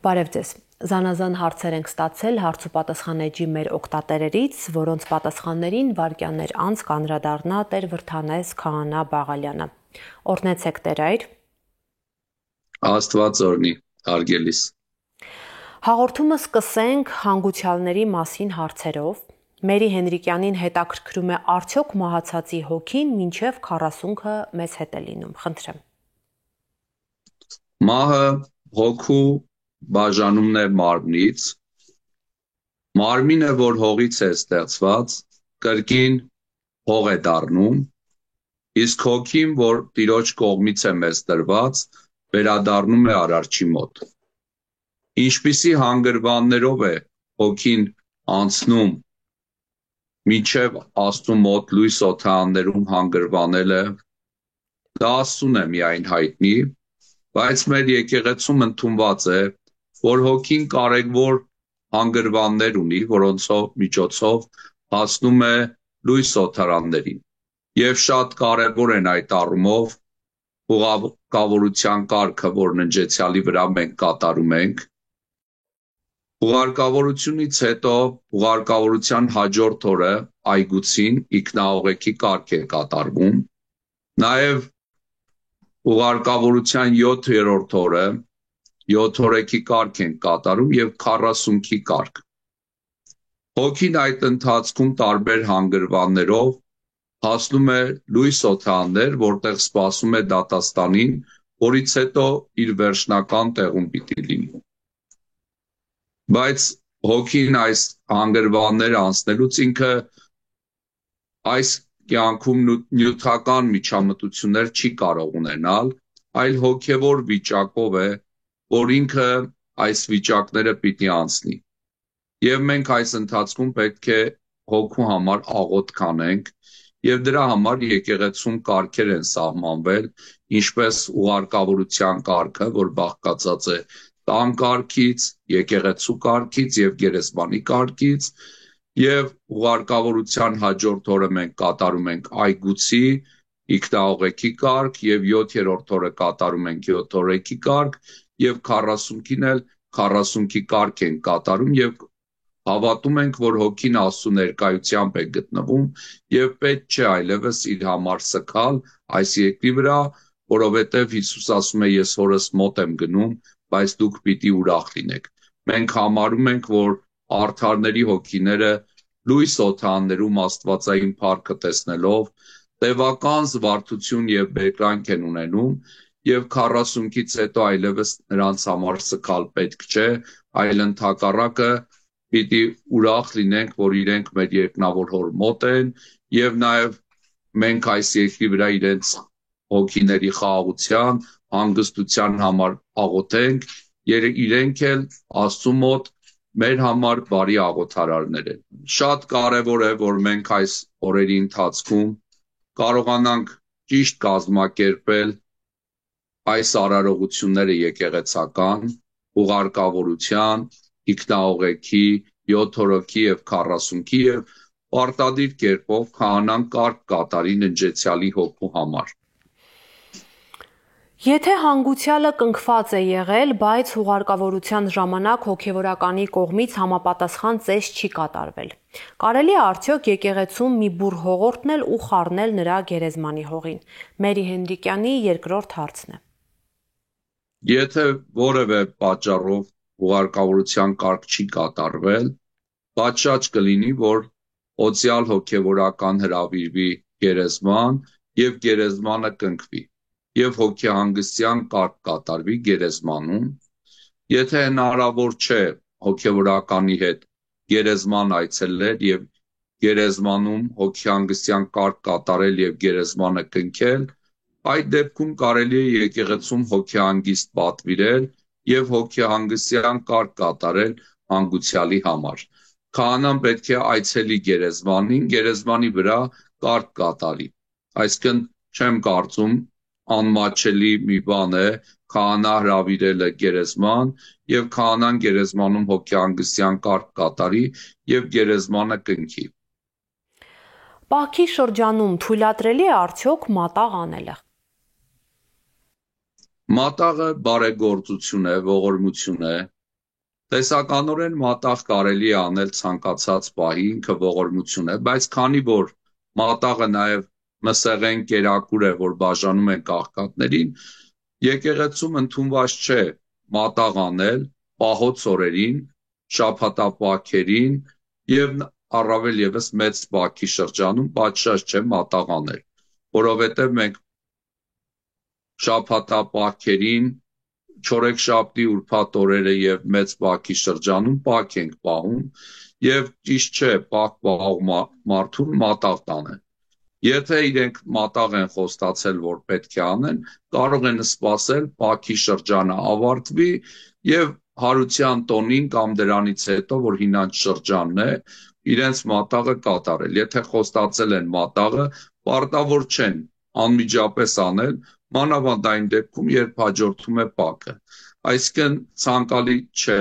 Բարև ձեզ։ Զանազան հարցեր ենք ստացել հարց ու պատասխան էջի մեր օգտատերերից, որոնց պատասխաններին վայրկյաններ անց կանդրադառնա Տեր Վրդանես Քահանա Բաղալյանը։ Օրհնեցեք Տեր այր։ Աստված օրհնի, հարգելիս։ Հաղորդումը սկսենք հանգուցյալների մասին հարցերով։ Մերի Հենրիկյանին հետաքրքրում է արդյոք մահացածի հոգին մինչև 40-ը մեզ հետ է լինում։ Խնդրեմ։ Մահը հոգու բաժանումն է մարմնից։ Մարմինը, որ հողից է ստեղծված, կրկին հող է դառնում, իսկ հոգին, որ Տիրոջ կողմից է մեզ տրված, վերադառնում է Արարչի մոտ։ Ինչպիսի հանգրվաններով է հոգին անցնում մինչև Աստծու մոտ լույս օթաններում հանգրվանելը, դա Աստծուն է միայն հայտնի, բայց մեր եկեղեցում ընդունված է, որ հոգին կարևոր հանգրվաններ ունի, որոնցով միջոցով հասնում է լույս օթարաններին, եւ շատ կարևոր են այդ առումով ուղարկավորության կարգը, որ ննջեցյալի վրա մենք կատարում ենք, ուղարկավորությունից հետո ուղարկավորության հաջորդ օրը այգուցին ինքնաուղեկի կարգ է կատարվում, նաև ուղարկավորության 7-րդ օրը 7 օրեկի կարգ են կատարում եւ 40-ի կարգ։ Հոգին այդ ընթացքում տարբեր հանգրվաններով հասնում է լույս օթաններ, որտեղ սպասում է դատաստանին, որից հետո իր վերջնական տեղում պիտի լինի։ Բայց հոգին այս հանգրվանները անցնելուց ինքը այս կյանքում նյութական միջամտություններ չի կարող ունենալ, այլ հոգևոր վիճակով է, որ ինքը այս վիճակները պիտի անցնի։ Եվ մենք այս ընթացքում պետք է հոգու համար աղոթք անենք, եւ դրա համար եկեղեցում կարգեր են սահմանվել, ինչպես ուղարկավորության կարգը, որ բաղկացած է տան կարգից, եկեղեցու կարգից եւ գերեզմանի կարգից, եւ ուղարկավորության հաջորդ օրը մենք կատարում ենք այգուցի, ինքնաուղեկի կարգ եւ 7-րդ օրը կատարում ենք 7 օրեկի կարգ եւ 40-ին էլ 40-ի կարգ են կատարում եւ հավատում ենք, որ հոգին Աստծո ներկայությամբ է գտնվում եւ պետք չէ այլևս իր համար սգալ այս երկրի վրա, որովհետեւ Հիսուս ասում է ես հորս մոտ եմ գնում, բայց դուք պիտի ուրախ լինեք։ Մենք համարում ենք, որ արդարների հոգիները լույս օթաններում Աստվածային փառքը տեսնելով տևական զվարթություն եւ բերկրանք են ունենում եւ 40-ից հետո այլևս նրանց համար սգալ պետք չէ, այլ ընդհակառակը պիտի ուրախ լինենք, որ իրենք մեր երկնավոր հոր մոտ են եւ նաեւ մենք այս երկրի վրա իրենց հոգիների խաղաղության, հանգստության համար աղոթենք, իրենք էլ Աստծու մոտ մեր համար բարի աղոթարարներ են։ Շատ կարևոր է, որ մենք այս օրերի ընթացքում կարողանանք ճիշտ կազմակերպել այս արարողությունները եկեղեցական, ուղարկավորության, ինքնաուղեկի, 7 օրոքի եւ 40-ի եւ պարտադիր կերպով քահանան կարգ կատարի ննջեցյալի հոգու համար։ Եթե հանգուցյալը կնքված է եղել, բայց ուղարկավորության ժամանակ հոգևորականի կողմից համապատասխան ծես չի կատարվել, կարելի է արդյոք եկեղեցում մի բուռ հողորտնել ու խառնել նրա գերեզմանի հողին։ Մերի Հենրիկյանի երկրորդ հարցն է։ Եթե որևէ պատճառով ուղարկավորության կարգ չի կատարվել, պատշաճ կլինի, որ օծյալ հոգևորական հրավիրվի գերեզման եւ գերեզմանը կնքվի եւ հոգեհանգստյան կարգ կատարվի գերեզմանում, եթե հնարավոր չէ հոգևորականի հետ գերեզման այցելել եւ գերեզմանում հոգեհանգստյան կարգ կատարել եւ գերեզմանը կնքել, այդ դեպքում կարելի է եկեղեցում հոգեհանգիստ պատվիրել եւ հոգեհանգստյան կարգ կատարել հանգուցյալի համար։ Քահանան պետք է այցելի գերեզմանին, գերեզմանի վրա կարգ կատարի։ Այսինքն չեմ կարծում անմատչելի մի բան է քահանա հրավիրելը գերեզման եւ քահանան գերեզմանում հոգեհանգստյան կարգ կատարի եւ գերեզմանը կնքի։ Պահքի շրջանում թույլատրելի է արդյոք մատաղ անելը։ Մատաղը բարեգործություն է, ողորմություն է Տեսականորեն մատաղ կարելի է անել ցանկացած պահի, ինքը ողորմություն է, բայց քանի որ մատաղը նաև մսեղեն կերակուր է, որ բաժանում են աղքատներին, եկեղեցում ընդունված չէ մատաղ անել պահոց օրերին, շաբաթապահքերին եւ առավել եւս մեծ բաքի շրջանում պատշաճ չէ մատաղ անել, որովհետեւ մենք շաբաթապահքերին չորեքշաբթի ուրբաթ օրերը եւ մեծ բաքի շրջանում պահք ենք պահում եւ ճիշտ չէ պահք պահող մարդուն մատաղ տանեն։ Եթե իրենք մատաղ են խոստացել, որ պետք է անեն, կարող են սպասել պահքի շրջանը ավարտվի եւ հարության տոնին կամ դրանից հետո, որ հինանց շրջանն է, իրենց մատաղը կատարել։ Եթե խոստացել են մատաղը, պարտավոր չեն անմիջապես անել, մանավանդ այն դեպքում, երբ հաջորդում է պակը։ Այսինքն ցանկալի չէ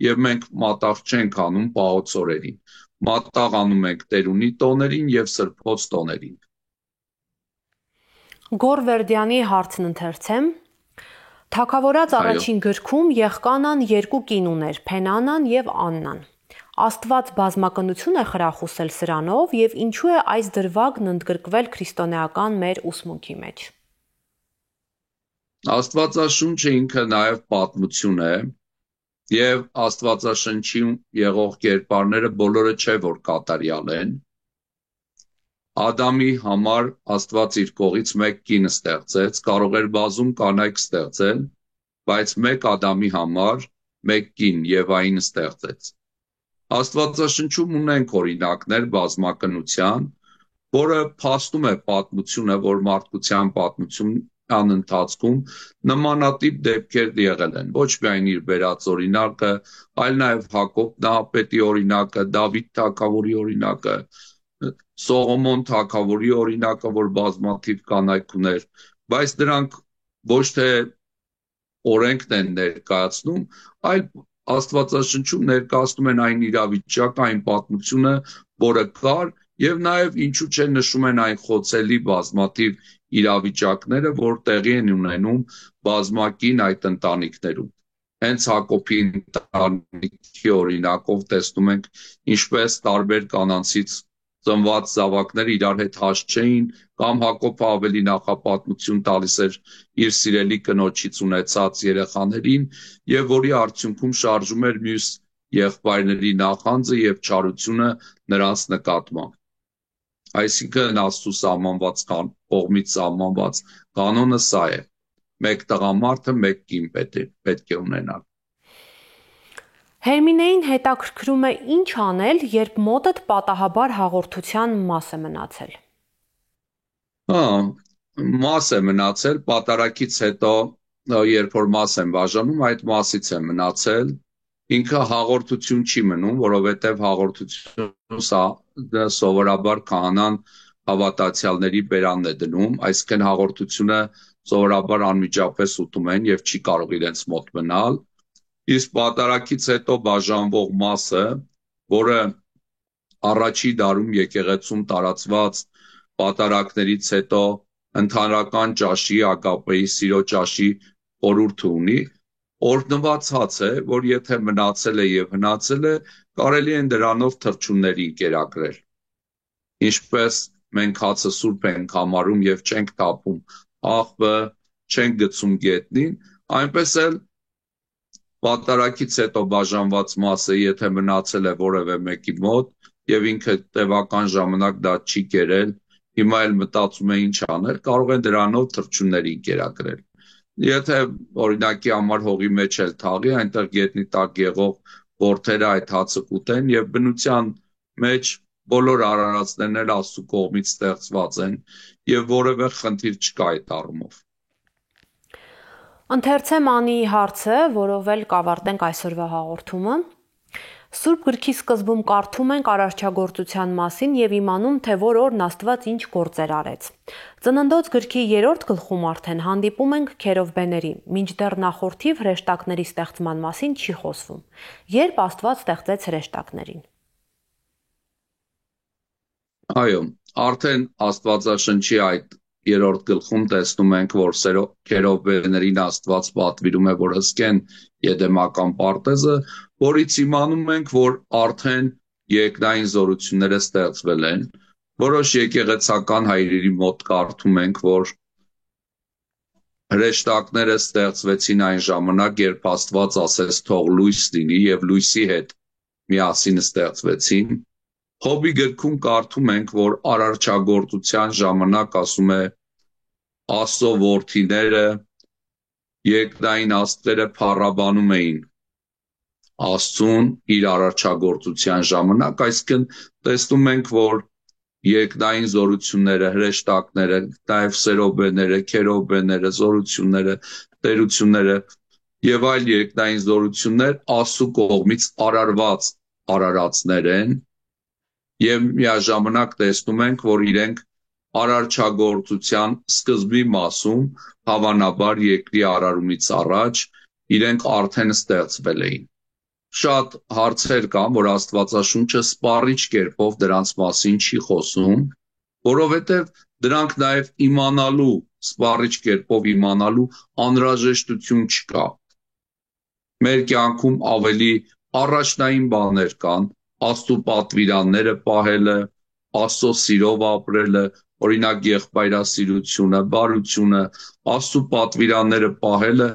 եւ մենք մատաղ չենք անում պահոց օրերին։ Մատաղ անում ենք տերունի տոներին եւ սրբոց տոներին։ Գորվերդյանի հարցն ընթերցեմ։ Թագավորած առաջին գրքում Եղկանան երկու կին ուներ՝ Փենանան եւ Աննան։ Աստված բազմակնություն է խրախուսել սրանով եւ ինչու է այս դրվագն ընդգրկվել քրիստոնեական մեր ուսմունքի մեջ։ Աստվածաշունչը ինքը նաև պատմություն է եւ Աստվածաշնչում եղող կերպարները բոլորը չէ որ կատարյալ են։ Ադամի համար Աստված իր կողից մեկ կին ստեղծեց, կարող էր բազում կանայք ստեղծել, բայց մեկ Ադամի համար մեկ կին Եվային ստեղծեց։ Աստվածաշնչում ունենք օրինակներ բազմակնության, որը փաստում է պատմությունը, որ մարդկության պատմության ընթացքում նմանատիպ դեպքեր եղել են։ Ոչ միայն իր բերած օրինակը, այլ նաև Հակոբ նահապետի օրինակը, Դավիթ թագավորի օրինակը, Սողոմոն թագավորի օրինակը, որ բազմաթիվ կանայք ուներ, բայց դրանք ոչ թե օրենքն են ներկայացնում, այլ Աստվածաշնչում ներկայացնում են այն իրավիճակը, այն պատմությունը, որը կար, եւ նաեւ ինչու՞ չէ նշում են այն խոցելի բազմաթիվ իրավիճակները, որ տեղի են ունենում բազմակին այդ ընտանիքներում։ Հենց Հակոբի ընտանիքի օրինակով տեսնում ենք, ինչպես տարբեր կանանցից ծնված զավակները իրար հետ հաստ չէին, կամ Հակոբը ավելի նախապատմություն տալիս էր իր սիրելի կնոջից ունեցած երեխաներին, եւ որի արդյունքում շարժում էր մյուս եղբայրների նախանձը եւ չարությունը նրանց նկատմամբ։ Այսինքն Աստծո սահմանված կողմից սահմանված կանոնը սա է. մեկ տղամարդը մեկ կին պետք է ունենալ։ Հերմինեին հետաքրքրում է ինչ անել, երբ մոտդ պատահաբար հաղորդության մաս է մնացել։ Մաս է մնացել, պատարագից հետո, երբ որ մաս եմ բաժանում, այդ մասից է մնացել, ինքը հաղորդություն չի մնում, որովհետև հաղորդություն սովորաբար քահանան հավատացյալների բերանն է դնում, այսինքն հաղորդությունը սովորաբար անմիջապես ուտում են եւ չի կարող իրենց մոտ մնալ, իսկ պատարագից հետո բաժանվող մասը, որը առաջի դարում եկեղեցում տարածված պատարագներից հետո ընդհանրական ճաշի, ագապեի, սիրո ճաշի խորհուրդը ունի, օրհնված հաց է, որ եթե մնացել է եւ հնացել է, կարելի են դրանով թռչունների կերակրել։ Ինչպես մենք հացը սուրբ ենք համարում եւ չենք թափում աղբը, չենք գցում գետնին, այնպես էլ պատարագից հետո բաժանված մասը, եթե մնացել է որևէ մեկի մոտ եւ ինքը տևական ժամանակ դա չի կերել, հիմա էլ մտածում է ինչ անել, կարող են դրանով թռչուններին կերակրել։ Եթե օրինակի համար հողի մեջ էլ թաղի, այնտեղ գետնի տակ եղող որդերը այդ հացը կուտեն եւ բնության մեջ բոլոր արարածներն էլ Աստծո կողմից ստեղծված են եւ որևէ խնդիր չկա այդ առումով։ Ընթերցեմ Անիի հարցը, որով էլ կավարտենք այսօրվա հաղորդումը։ Սուրբ գրքի սկզբում կարդում ենք արարչագործության մասին եւ իմանում, թե որ օրն Աստված ինչ գործեր արեց։ Ծննդոց գրքի 3-րդ գլխում արդեն հանդիպում ենք քերովբեների, մինչդեռ նախորդիվ հրեշտակների ստեղծման մասին չի խոսվում։ Երբ Աստված ստեղծեց հրեշտակներին։ Այո, արդեն Աստվածաշնչի այդ 3-րդ գլխում տեսնում ենք, որ քերովբեներին Աստված պատվիրում է, որ հսկեն Եդեմական պարտեզը, որից իմանում ենք, որ արդեն երկնային զորությունները ստեղծվել են, որոշ եկեղեցական հայրերի մոտ կարդում ենք, որ հրեշտակները ստեղծվեցին այն ժամանակ, երբ Աստված ասեց թող լույս լինի եւ լույսի հետ միասին ստեղծվեցին։ Հոբի գրքում կարդում ենք, որ արարչագործության ժամանակ ասում է Աստծո որդիները երկնային աստղերը փառաբանում էին Աստծուն իր արարչագործության ժամանակ, այսինքն տեսնում ենք, որ երկնային զորությունները, հրեշտակները, նաև սերոբեները, քերոբեները, զորությունները, տերությունները եւ այլ երկնային զորություններ Աստծո կողմից արարված արարածներ են եւ միաժամանակ տեսնում ենք, որ իրենք արարչագործության սկզբի մասում, հավանաբար երկրի արարումից առաջ, իրենք արդեն ստեղծվել էին։ Շատ հարցեր կան, որ Աստվածաշունչը սպառիչ կերպով դրանց մասին չի խոսում, որովհետև դրանք նաև իմանալու, սպառիչ կերպով իմանալու անհրաժեշտություն չկա։ Մեր կյանքում ավելի առաջնային բաներ կան, Աստծո պատվիրանները պահելը, Աստծո սիրով ապրելը, օրինակ եղբայրասիրությունը, բարությունը, Աստծո պատվիրանները պահելը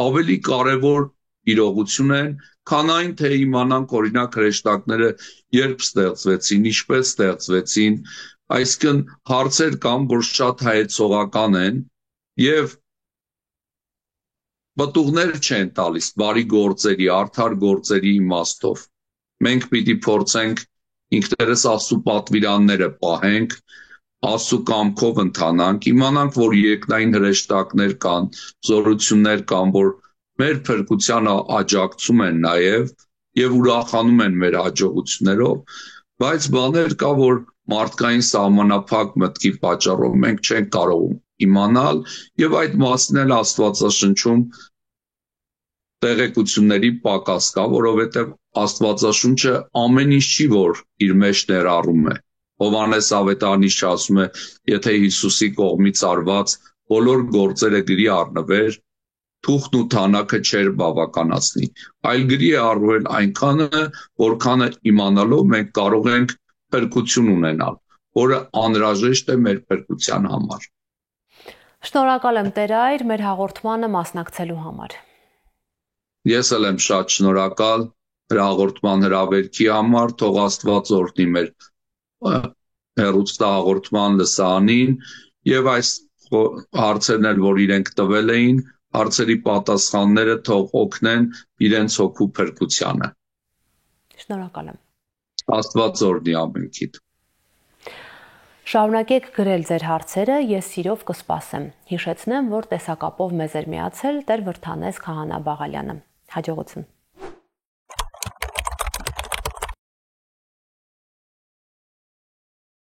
ավելի կարևոր իրողություն են, քան այն, թե իմանանք օրինակ հրեշտակները երբ ստեղծվեցին, ինչպես ստեղծվեցին, այսինքն հարցեր կան, որ շատ հայեցողական են եւ պտուղներ չեն տալիս բարի գործերի, արդար գործերի իմաստով։ Մենք պիտի փորձենք ինքներս Աստծո պատվիրանները պահենք, Աստծո կամքով ընթանանք, իմանանք, որ երկնային հրեշտակներ կան, զորություններ կան, որ մեր փրկությանը աջակցում են նաև եւ ուրախանում են մեր հաջողություններով, բայց բաներ կա, որ մարդկային սահմանափակ մտքի պատճառով մենք չենք կարող իմանալ եւ այդ մասին էլ Աստվածաշնչում տեղեկությունների պակաս կա, որովհետեւ Աստվածաշունչը ամեն ինչ չի, որ իր մեջ ներառում է։ Հովհաննես ավետարանիչը ասում է, եթե Հիսուսի կողմից արված բոլոր գործերը գրի առնվեր, թուղթն ու թանակը չէր բավականացնի, այլ գրի է առվել այնքանը, որքանը իմանալով մենք կարող ենք փրկություն ունենալ, որը անհրաժեշտ է մեր փրկության համար։ Շնորհակալ եմ Տեր Այր մեր հաղորդմանը մասնակցելու համար։ Ես էլ եմ շատ շնորհակալ հաղորդման հրավերքի համար, թող Աստված օրհնի մեր հեռուստահաղորդման լսարանին եւ այս հարցերն էլ, որ իրենք տվել էին, հարցերի պատասխանները թող օգնեն իրենց հոգու փրկությանը։ Շնորհակալ եմ։ Աստված օրհնի ամենքիդ։ Շարունակեք գրել ձեր հարցերը, ես սիրով կսպասեմ։ Հիշեցնեմ, որ տեսակապով մեզ էր միացել Տեր Վրդանես Քահանա Բաղալյանը։ Հաջողություն։